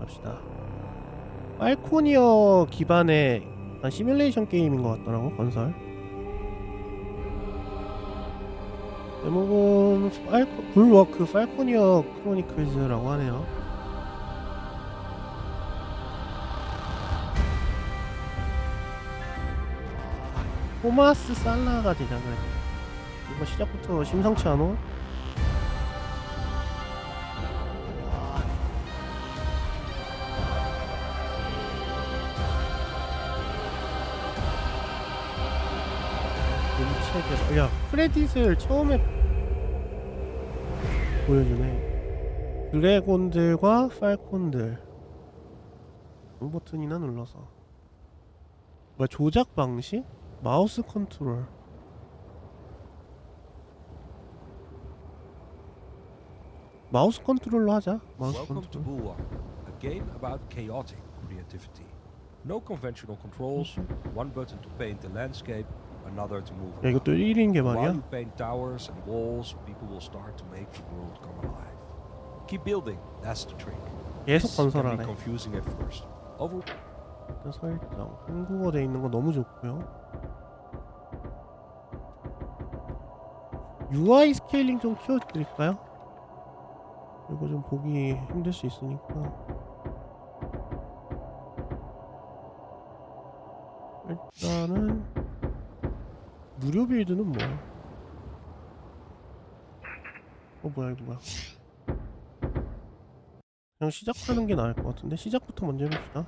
갑시다. 팔코니어 기반의 시뮬레이션 게임인 것 같더라고. 건설 제목은 불워크 팔코니어 크로니클즈라고 하네요. 토마스 살라가 제작을 했네. 이거 시작부터 심상치 않어? 야, 크레딧을 처음에 보여주네. 드래곤들과 팔콘들. 버튼이나 눌러서. 뭐야, 조작 방식? 마우스 컨트롤. 마우스 컨트롤로 하자. 마우스 Welcome to 컨트롤. Bulwark, a game about chaotic creativity. No conventional controls, one button to paint the landscape, another to move 야, around. 이것도 1인 While 개발이야? you paint towers and walls, people will start to make the world come alive. Keep building, that's the trick. 계속 This can be 건설하네. confusing at first. 일단 설정. 한국어 돼 있는 거 너무 좋고요. UI 스케일링 좀 키워드릴까요? 이거 좀 보기 힘들 수 있으니까. 일단은 무료 빌드는 뭐야? 뭐야 이거 뭐야? 그냥 시작하는 게 나을 것 같은데. 시작부터 먼저 해봅시다.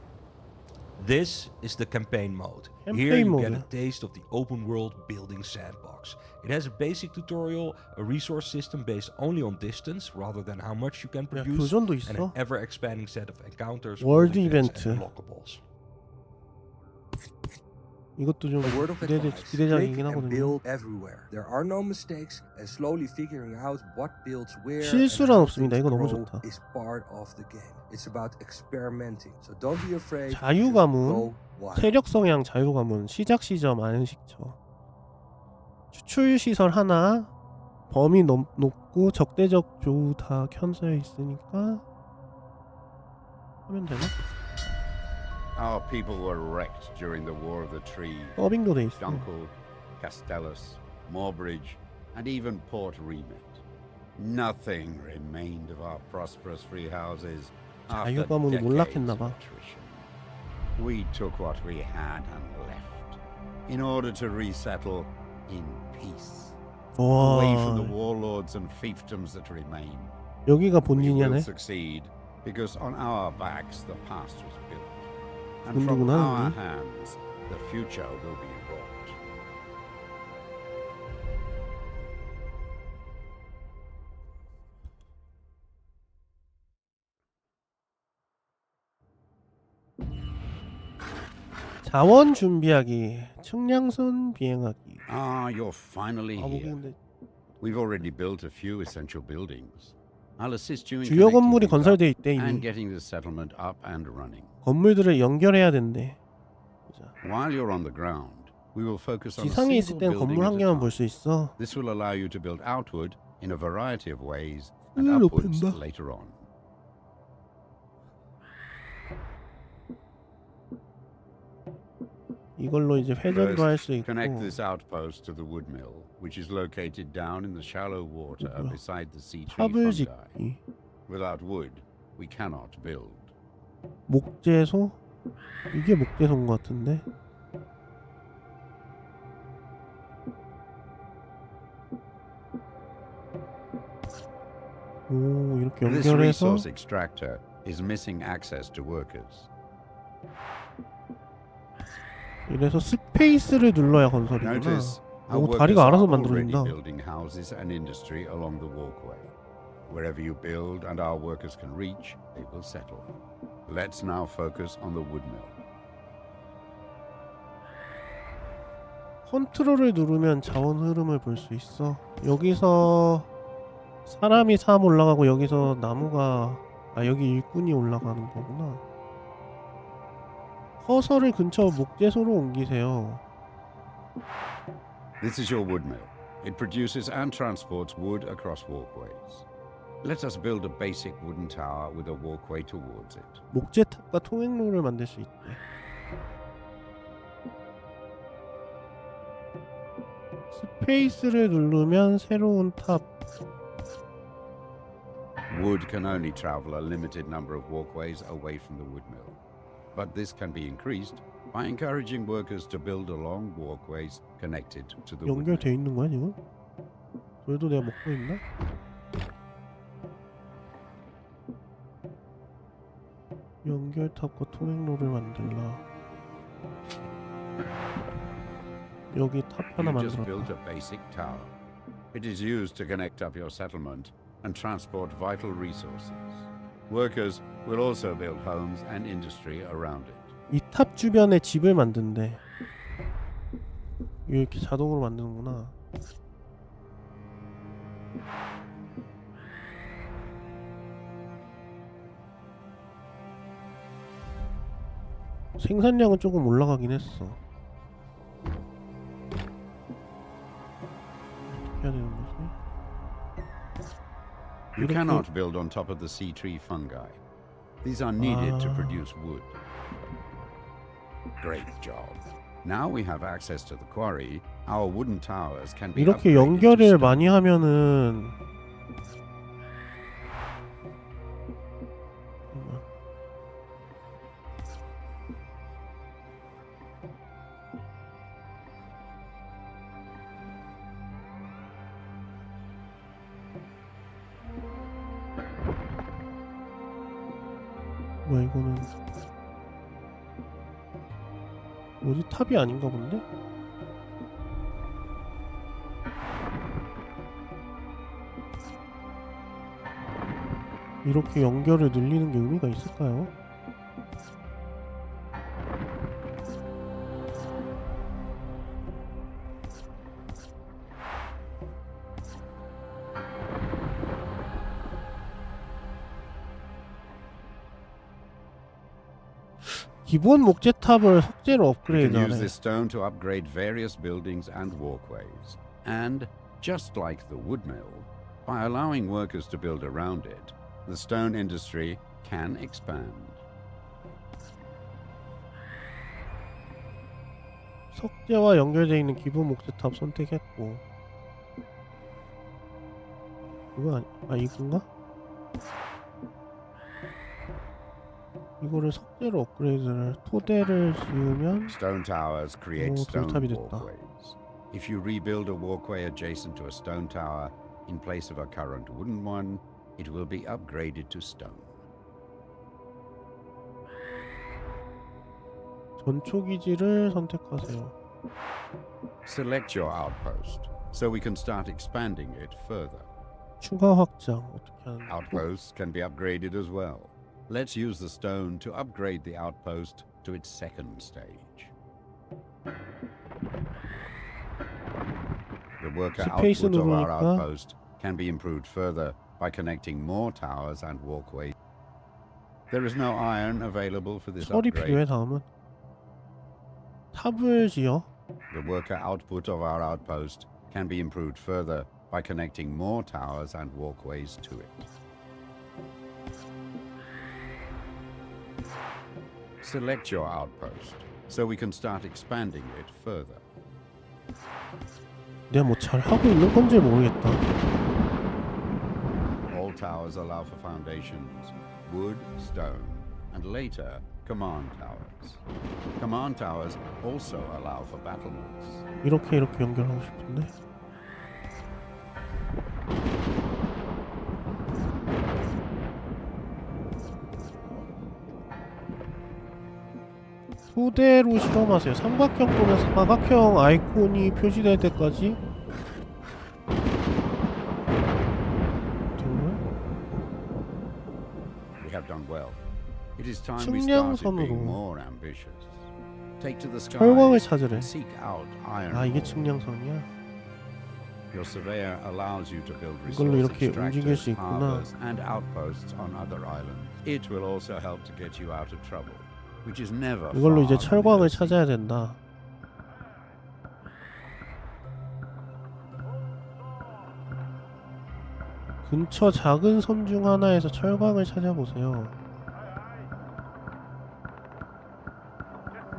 This is the campaign mode. Here Campaign you get mode. a taste of the open world building sandbox. It has a basic tutorial, a resource system based only on distance rather than how much you can 야, produce, 교전도 and an 있어. ever expanding set of encounters, 월드 moving events, and 이벤트. unlockables. 이것도 좀 A word of advice, 기대작이긴 click and 하거든요. build everywhere. There are no mistakes, and slowly figuring out what builds where 실수란 and how 없습니다. things 이거 너무 grow 좋다. is part of the game. It's about experimenting. So don't be afraid. just 자유가문, go wild. 체력 성향 자유가문, 시작 시점 안식처. 추출 시설 하나, 범위 높고 적대적 조우 다 켜져 있으니까 하면 되나? Our people were wrecked during the War of the Tree. 더빙도 돼 있어. Dunkel, Castellus, Moorbridge, and even Port Remit. Nothing remained of our prosperous free houses after 자유가문이 decades of 몰락했나봐. attrition. We took what we had and left in order to resettle in peace, away from the 와, warlords and fiefdoms that remain. 여기가 We will 본진이네. succeed because on our backs the past was built, and from 군두구나, our 여기. hands the future will be wrought. 자원 준비하기, 측량선 비행하기. Ah, you're finally 아, here. 근데 We've already built a few essential buildings. I'll assist you in 주요 connecting 건물이 things up 건설돼 있대 and 이미. getting the settlement up and running. 건물들을 연결해야 된대. 보자. While you're on the ground, we will focus on a 지상에 있을 땐 single building 건물 at 한 a 개만 time. 볼 수 있어. This will allow you to build outward in a variety of ways and 높인다. upwards later on. 이걸로 이제 회전도 할 수 있고. Connect this outpost to the wood mill, which is located down in the shallow water 뭐야? beside the sea tree 탑을 fungi. 짓기. Without wood, we cannot build. 목재소? 이게 목재소인 것 같은데. 오, 이렇게 This 연결해서 resource extractor is missing access to workers. 이래서 스페이스를 눌러야 건설이구나. Notice how 오, workers 다리가 are 알아서 already 만들어진다. building houses and industry along the walkway. Wherever you build and our workers can reach, they will settle. Let's now focus on the wood mill. 컨트롤을 누르면 자원 흐름을 볼 수 있어. 여기서 사람이 삶 올라가고 여기서 나무가 여기 일꾼이 올라가는 거구나. 커서를 근처 목재소로 옮기세요. This is your wood mill. It produces and transports wood across walkways. Let us build a basic wooden tower with a walkway towards it. 목재탑과 통행로를 만들 수 있대. 스페이스를 누르면 새로운 탑. Wood can only travel a limited number of walkways away from the wood mill. But this can be increased by encouraging workers to build along walkways connected to the wood mill. 연결돼 있는 거야 지금? 그래도 내가 먹고 있나? 연결탑과 통행로를 만들라. 여기 탑 하나 You just built 만들었다. a basic tower. It is used to connect up your settlement and transport vital resources. Workers will also build homes and industry around it. 이 탑 주변에 집을 만든대. 이렇게 자동으로 만드는구나. 생산량은 조금 올라가긴 했어. 어떻게 해야 되는 거지? You cannot build on top of the sea tree fungi. These are needed to produce wood. Great job. Now we have access to the quarry. Our wooden towers can be 이렇게 upgraded to 연결을 stone. 많이 하면은 뭐야 이거는 뭐지? 탑이 아닌가 본데? 이렇게 연결을 늘리는 게 의미가 있을까요? 기본 목재탑을 석재로 You can use 업그레이드하네. this stone to upgrade various buildings and walkways. And, just like the wood mill, by allowing workers to build around it, the stone industry can expand. 석재와 연결되어 있는 기본 목재탑 선택했고 이거 이건가? 이거를 석재로 업그레이드를 토대를 지으면 Stone towers create 오, stone 돌탑이 됐다. walkways. If you rebuild a walkway adjacent to a stone tower in place of a current wooden one, it will be upgraded to stone. 전초기지를 선택하세요. Select your outpost so we can start expanding it further. 추가 확장 어떻게 하는 Outposts can be upgraded as well. Let's use the stone to upgrade the outpost to its second stage. The worker 스페이스 output of our 누르니까 outpost can be improved further by connecting more towers and walkways. There is no iron available for this 철이 upgrade. 필요해. 다음은 탑을 지어. The worker output of our outpost can be improved further by connecting more towers and walkways to it. Select your outpost so we can start expanding it further. 내가 뭐 잘 하고 있는 건지 모르겠다. All towers allow for foundations, wood, stone, and later command towers. Command towers also allow for battlements. 이렇게 연결하고 싶은데. 토대로 실험하세요. 삼각형 또는 사각형 아이콘이 표시될 때까지. 정말? We have done well. It is time we started 측량선으로 being more ambitious. Take to the 철광을 skies 찾으래. and seek out iron. 아 이게 ore. 측량선이야? Your surveyor allows you to build 이걸로 resource 이렇게 움직일 수 extractors, 있구나. harbors, and outposts on other islands. It will also help to get you out of trouble, which is never 이걸로 far 이제 from 철광을 the sea. 찾아야 된다. 근처 작은 섬 중 하나에서 철광을 찾아보세요.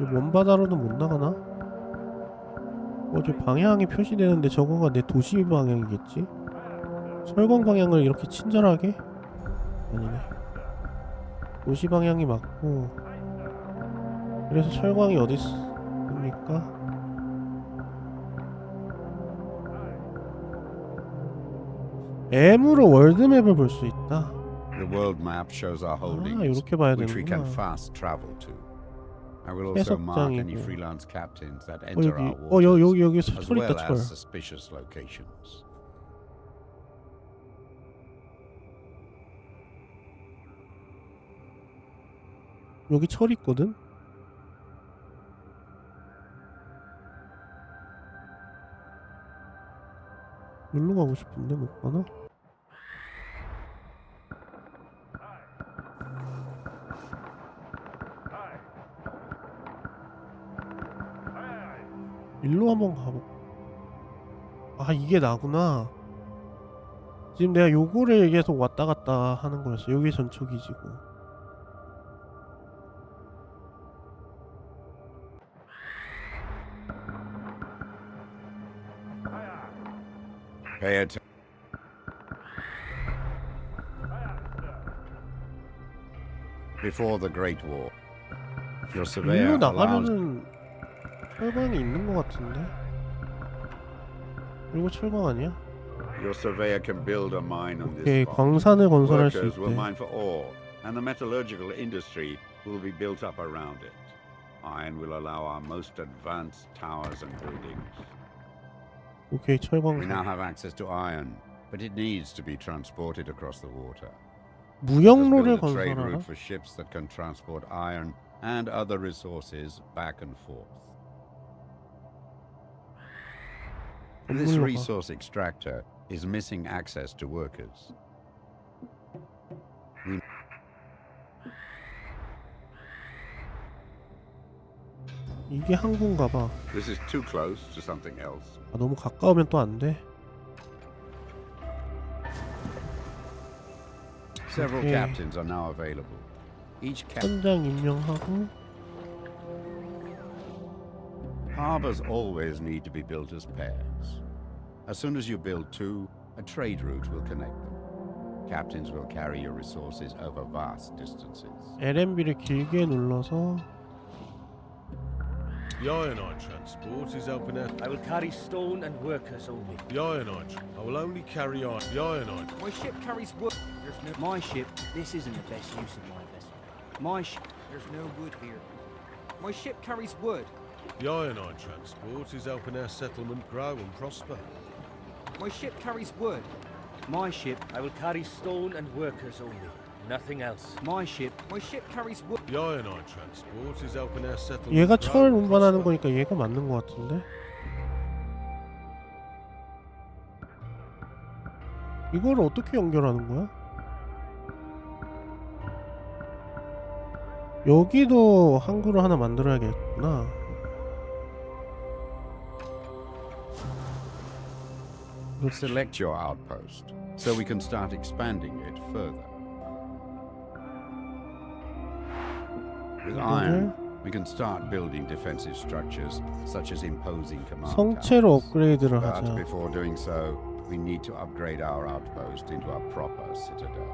이 먼바다로는 못 나가나? 저 방향이 표시되는데 저거가 내 도시 방향이겠지? 철광 방향을 이렇게 친절하게? 아니네. 도시 방향이 맞고. 그래서 철광이 어디 있습니까? M으로 월드맵을 볼 수 있다. The world map shows our holdings, 이렇게 봐야 which we can 되는구나. fast travel to. I will also mark any 해석장이고. freelance captains that enter our 여기 waters, 여기 as 철 well 있다, 철. as suspicious locations. 여기 철 있거든? 여기로 가고 싶은데 못 가나? 일로 한번 가볼까? 아, 이게 나구나. 지금 내가 요거를 계속 왔다 갔다 하는 거였어. 요게 전초기지고. Pay attention. Before the Great War, your surveyor 일로 allows 나가면은 철광이 있는 것 같은데? 이거 철광 아니야? your surveyor can build a mine on 오케이, this spot. 광산을 건설할 수 Workers will 있대. mine for ore, and the metallurgical industry will be built up around it. Iron will allow our most advanced towers and buildings. 오케이, 철광. We now have access to iron, but it needs to be transported across the water. 무역로를 Let's build a trade 건설하라. route for ships that can transport iron and other resources back and forth. This 건물로 가. resource extractor is missing access to workers. 이게 항구인가 봐. This is too close to something else. 아, 너무 가까우면 또 안 돼. Several Okay. captains are now available. Each captain. 선장 임명하고. Harbors always need to be built as pairs. As soon as you build two, a trade route will connect them. Captains will carry your resources over vast distances. LMB를 길게 눌러서 The ironite transport is open out. I will carry stone and workers only. The ironite. I will only carry iron. The ironite. My ship carries wood. There's no. My ship. This isn't the best use of my vessel. My ship. There's no wood here. My ship carries wood. The ironite transport is helping our settlement grow and prosper. My ship carries wood. My ship. I will carry stone and workers only. Nothing else. My ship carries wood. The ironite transport is helping our settlement 얘가 grow 철 and 운반하는 prosper. 거니까 얘가 맞는 거 같은데? 이걸 어떻게 연결하는 거야? 여기도 항구를 하나 만들어야겠구나. Select your outpost so we can start expanding it further. With iron, we can start building defensive structures such as imposing command 성체로 towers. 업그레이드를 But 하자. before doing so, we need to upgrade our outpost into a proper citadel.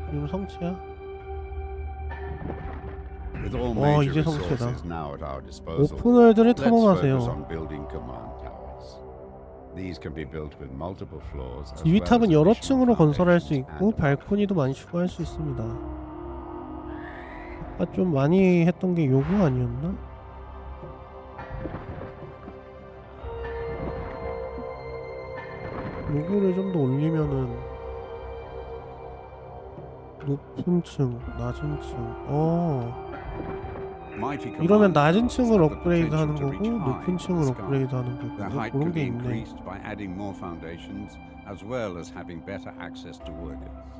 지금 성체야? With all major 이제 resources 성체다. now at our disposal, 오픈월드를 let's focus 탐험하세요. on building command towers. These can be built with multiple floors. as well as 지휘탑은 여러 additional 층으로 건설할 수 foundations 있고 and 발코니도 많이 추가할 수 있습니다. 아까 좀 많이 했던 게 요거 아니었나? 요거를 좀 더 올리면은 높은 층, 낮은 층. mighty 이러면 command 낮은 towers 층을 have the 업그레이드 하는 potential to 거고 reach high 높은 in 층을 the 업그레이드 sky. 하는 Their 거고 height 그런 can 게 be 있네. increased by adding more foundations as well as having better access to workers.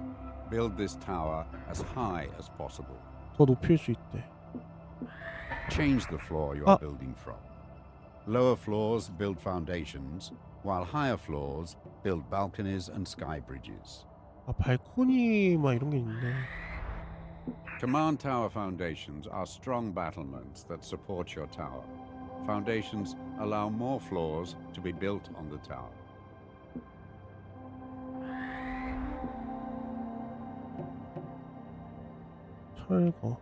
Build this tower as high as possible. 더 높일 수 있대. Change the floor you are building from. Lower floors build foundations, while higher floors build balconies and sky bridges. 아, 발코니 막 이런 게 있네. Command tower foundations are strong battlements that support your tower. Foundations allow more floors to be built on the tower. 철거.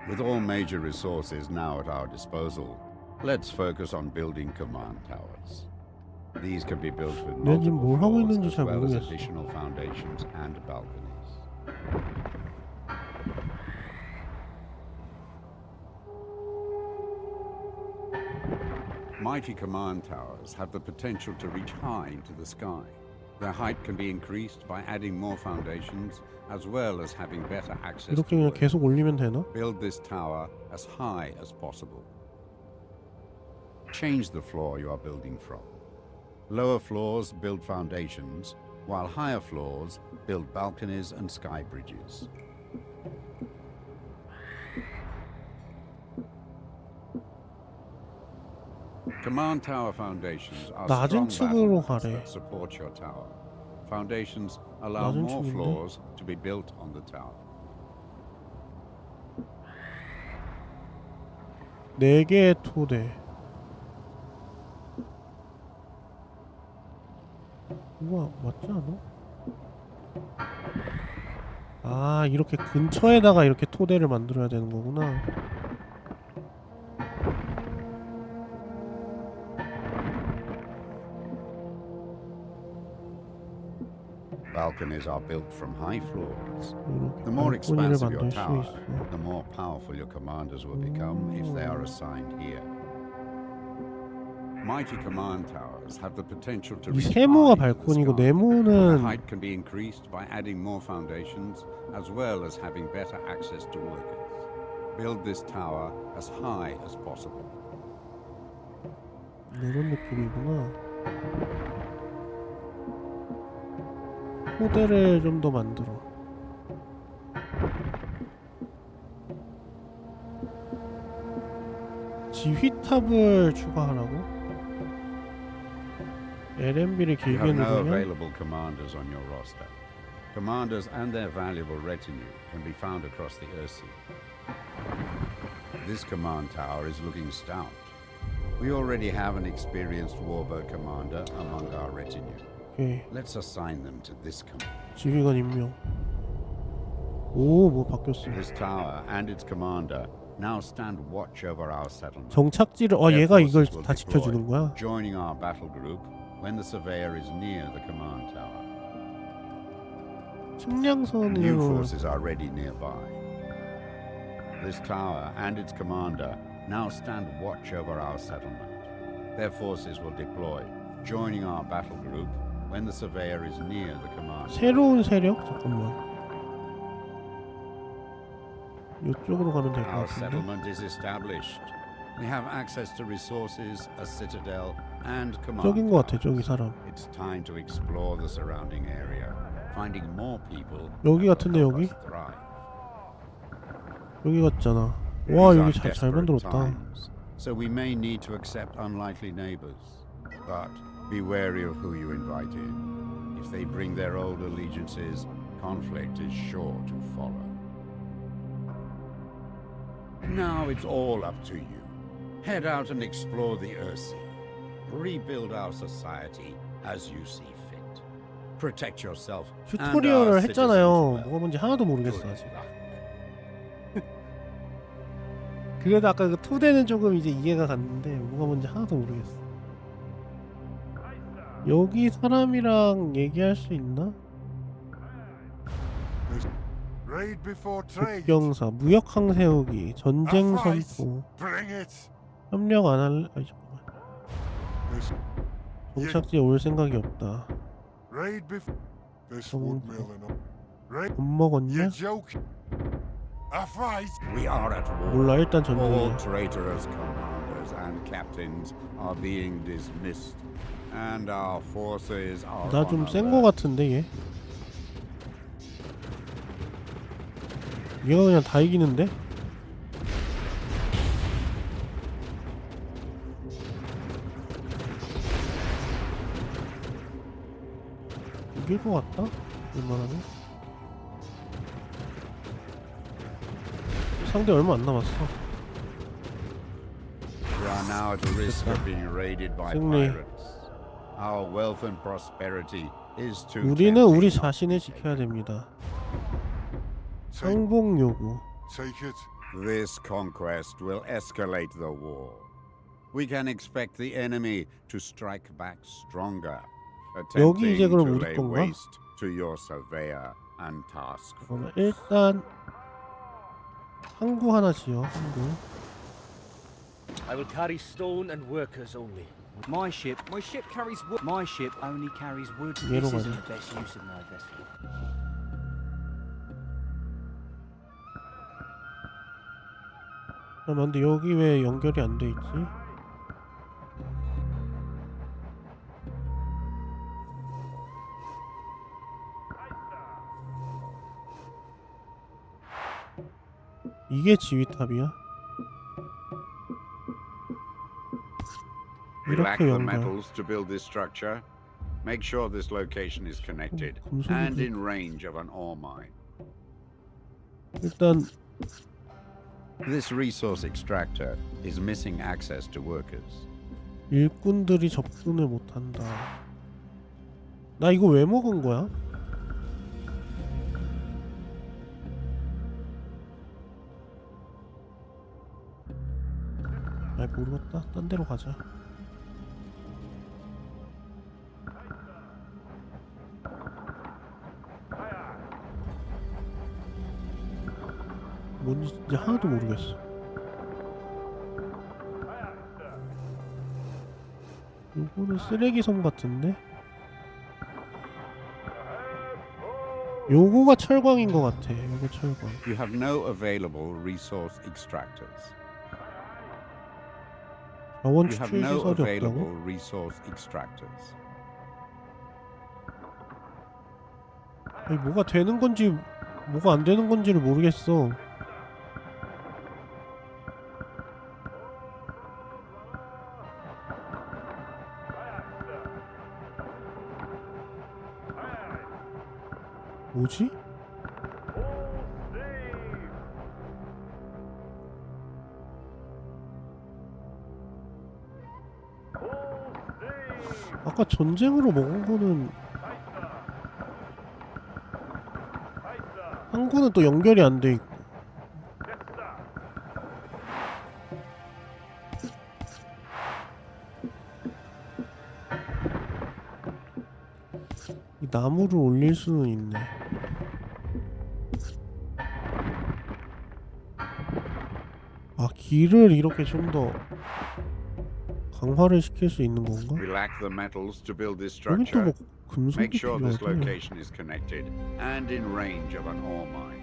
With all major resources now at our disposal, let's focus on building command towers. These can be built with 내가 지금 multiple 뭘 하고 floors 있는지 as 잘 well as 모르겠어. additional foundations and balconies. Mighty command towers have the potential to reach high into the sky. Their height can be increased by adding more foundations as well as having better access 이렇게 to 그냥 wood. 계속 올리면 되나? Build this tower as high as possible. Change the floor you are building from. Lower floors build foundations, while higher floors build balconies and sky bridges. Command tower foundations are 낮은 strong 층으로 battlements 가래. that support your tower. Foundations allow 낮은 more 층인데? floors to be built on the tower. 4개의 토대. 이거 맞지 않아? 아, 이렇게 근처에다가 이렇게 토대를 만들어야 되는 거구나. Balconies are built from high floors. 이렇게 The more 발코니를 expansive your 만들 수 tower, 있어. the more powerful your commanders will become if they are assigned here. Mighty command towers have the potential to 이 reach 세모가 high into the 발코니고 sky. Their 네모는 height can be increased by adding more foundations as well as having better access to workers. Build this tower as high as possible. 이런 느낌이구나. 토대를 좀 더 만들어. 지휘탑을 추가하라고? LMB를 You 길게 have no 누르면 available commanders on your roster. Commanders and their valuable retinue can be found across the Earthsea. This command tower is looking stout. We already have an experienced warbird commander among our retinue. 오케이. Let's assign them to this command. 지휘관 임명. 오, 뭐 바뀌었어. This tower and its commander now stand watch over our settlement. 정착지를 Their 얘가 이걸 forces will 다 deploy, 지켜주는 거야? joining our battle group when the surveyor is near the command tower. New 측량선으로 forces are ready nearby. This tower and its commander now stand watch over our settlement. Their forces will deploy, joining our battle group when the surveyor is near the command. 새로운 세력? 잠깐만. 이쪽으로 가면 될 것 Our 같은데. settlement is established. We have access to resources, a citadel, and command. 저긴 것 같아, 저기 towers. 사람. It's time to explore the surrounding area, finding more people. 여기 that 같은데, will help 여기? us thrive. 여기 같잖아. These 와, are 여기 잘 desperate 만들었다. times, so we may need to accept unlikely neighbors. But be wary of who you invite in. If they bring their old allegiances, conflict is sure to follow. Now it's all up to you. Head out and explore the Earthsea. Rebuild our society as you see fit. Protect yourself and our 튜토리얼을 citizens 했잖아요. well. 뭐가 뭔지 하나도 모르겠어 Good 아직. luck. 그래도 아까 그 토대는 조금 이제 이해가 갔는데 뭐가 뭔지 하나도 모르겠어. 여기 사람이랑 얘기할 수 있나? Raid before trade. 국경사, 무역 항세우기, 전쟁 Alright. 선포, Bring it. 협력 안 할래? 아니 잠깐만. This, 정착지에 올 생각이 없다. raid before. This Oh. wood mill enough. Raid. 못 먹었냐? You joke. A fight. We are at war. 몰라, 일단 All 전쟁이야. traitorous commanders and captains are being dismissed, and our forces are. 나 좀 센 거 같은데 얘. 얘가 그냥 다 이기는데? 이길 것 같다? 웬만하면? 상대 얼마 안 남았어. We are now at the risk of being raided by 승리. pirates. Our wealth and prosperity is too 우리는 tempting 우리 not to 자신을 be 지켜야 taken. 됩니다. Take, 항복 요구. take it. This conquest will escalate the war. We can expect the enemy to strike back stronger, 여기 이제 attempting 그럼 to 우리 lay 건가? waste to your surveyor and task 그러면 force. 일단 항구 하나 지어. 항구. I will carry stone and workers only. My ship carries wood. My ship only carries wood. 얘로 This isn't 가자. the best use of my vessel. 근데 여기 왜 연결이 안 돼 있지? 이게 지휘탑이야? We lack 이렇게 the 연결. metals to build this structure. Make sure this location is connected 금속이 and 좀- in range of an ore mine. 일단 This resource extractor is missing access to workers. 일꾼들이 접근을 못한다. 나 이거 왜 먹은 거야? 아이 모르겠다. 딴 데로 가자. 뭔지 진짜 하나도 모르겠어. 요거는 쓰레기 섬 같은데? 요거가 철광인 것 같아. 요거 철광. You have no available resource extractors. 자원 You have 추출 no 시설이 available 없다고? resource extractors. 아니 뭐가 되는 건지 뭐가 안 되는 건지를 모르겠어. 뭐지? 아까 전쟁으로 먹은 거는 항구는 또 연결이 안 돼 있고. 이 나무를 올릴 수는 있네. 아 길을 이렇게 좀 더 강화를 시킬 수 있는 건가? We lack the metals to build this 여기 또 뭐 structure. 금속이 Make sure this 필요하대. location is connected and in range of an ore mine.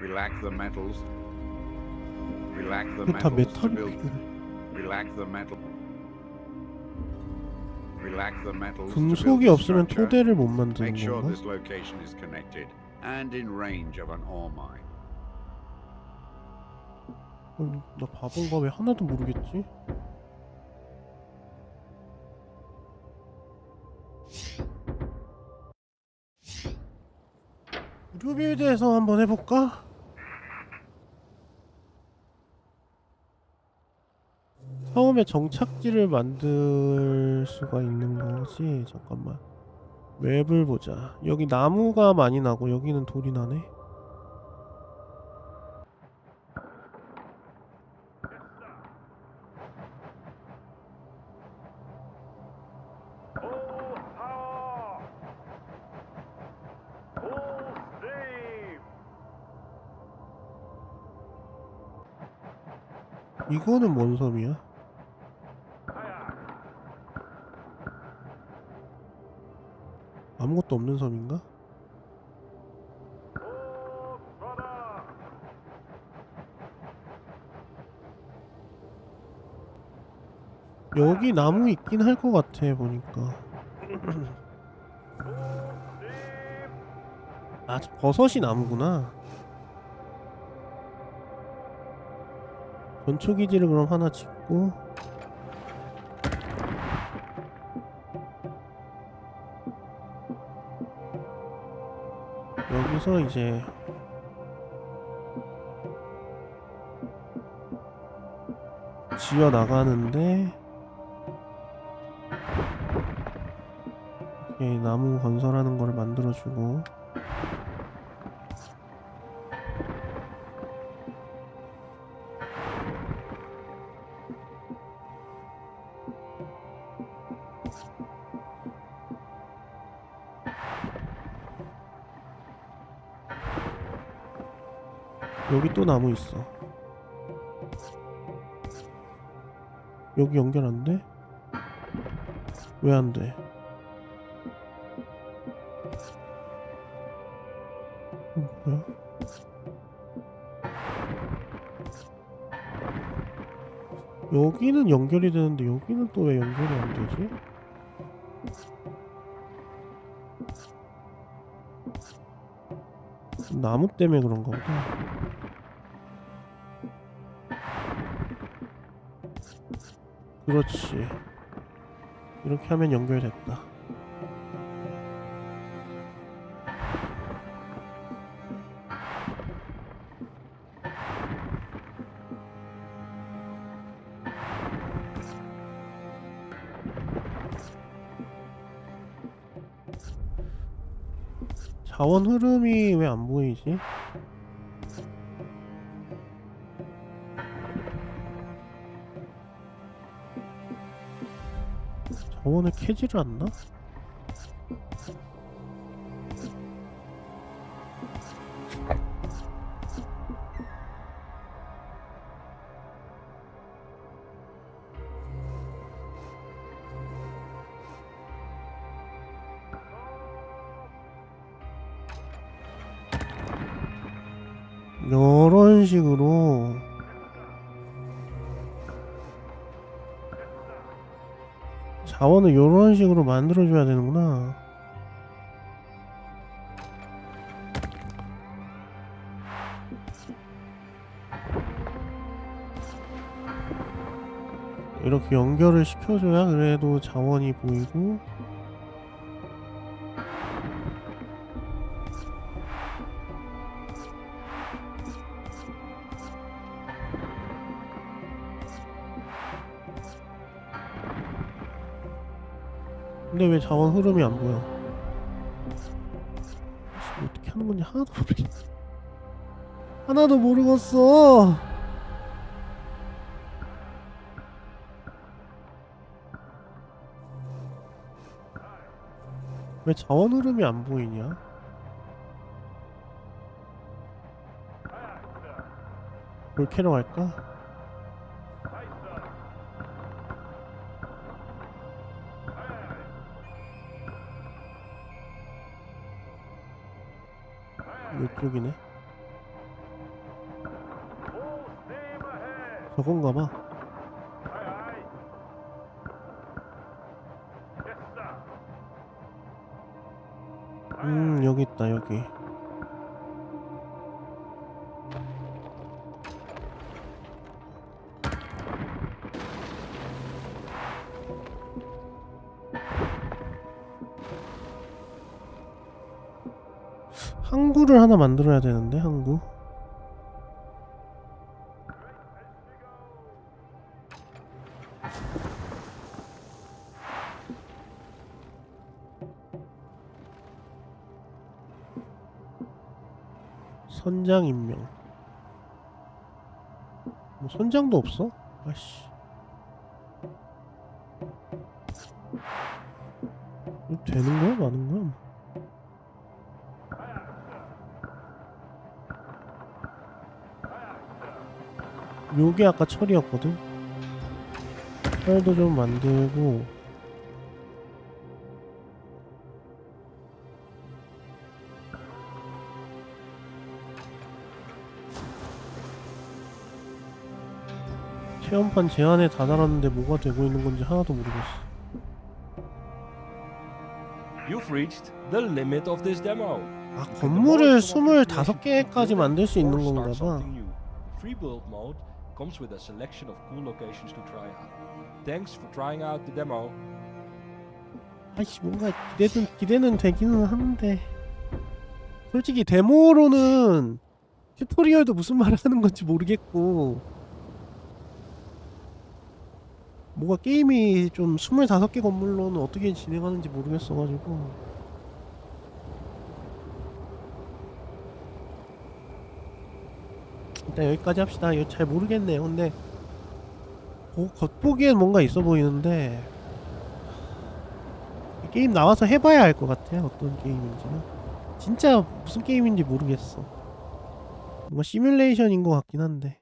We lack the metals. We lack the 이거 다 metals to 메탈이 build. 필요해. We lack the metal. We lack the metals to build 금속이 this 없으면 structure. 토대를 못 만드는 Make sure 건가? this location is connected and in range of an ore mine. 나 바본가 왜 하나도 모르겠지? 루빌드에서 한번 해볼까? 처음에 정착지를 만들 수가 있는 거지. 잠깐만 맵을 보자. 여기 나무가 많이 나고 여기는 돌이 나네. 이거는 뭔 섬이야? 아무것도 없는 섬인가? 여기 나무 있긴 할 것 같아 보니까. 아, 저 버섯이 나무구나. 전초기지를 그럼 하나 짓고, 여기서 이제 지어 나가는데, 이렇게 나무 건설하는 거를 만들어주고, 여기 또 나무 있어. 여기 연결 안 돼? 왜 안 돼? 뭐야? 여기는 연결이 되는데 여기는 또 왜 연결이 안 되지? 나무 때문에 그런가 보다. 그렇지. 이렇게 하면 연결됐다. 자원 흐름이 왜 안 보이지? 자원을 캐지를 않나? 이런 식으로 자원을 이런 식으로 만들어줘야 되는구나. 이렇게 연결을 시켜줘야 그래도 자원이 보이고, 근데 왜 자원 흐름이 안 보여? 어떻게 하는 건지 하나도 모르겠어. 하나도 모르겠어. 왜 자원 흐름이 안 보이냐? 뭘 캐러 갈까? 이쪽이네. 저건가봐. 여기 있다. 여기. 항구를 하나 만들어야 되는데. 항구. 선장 임명. 뭐 선장도 없어? 아씨. 이거 되는 거야? 마는 거야? 요게 아까 철이었거든? 철도 좀 만들고, 체험판 제한에 다다랐는데 뭐가 되고 있는 건지 하나도 모르겠어. You've reached the limit of this demo. 아, 건물을 25개까지 만들 수 있는 건가 봐. Free build mode comes with a selection of cool locations to try out. Thanks for trying out the demo. 아이씨, 뭔가 기대는 되기는 하는데 솔직히 데모로는 튜토리얼도 무슨 말을 하는 건지 모르겠고 뭐가 게임이 좀 25개 건물로는 어떻게 진행하는지 모르겠어가지고 일단 여기까지 합시다. 이거 잘 모르겠네요. 근데 겉보기엔 뭔가 있어 보이는데 게임 나와서 해봐야 알 것 같아. 어떤 게임인지는 진짜 무슨 게임인지 모르겠어. 뭔가 시뮬레이션인 것 같긴 한데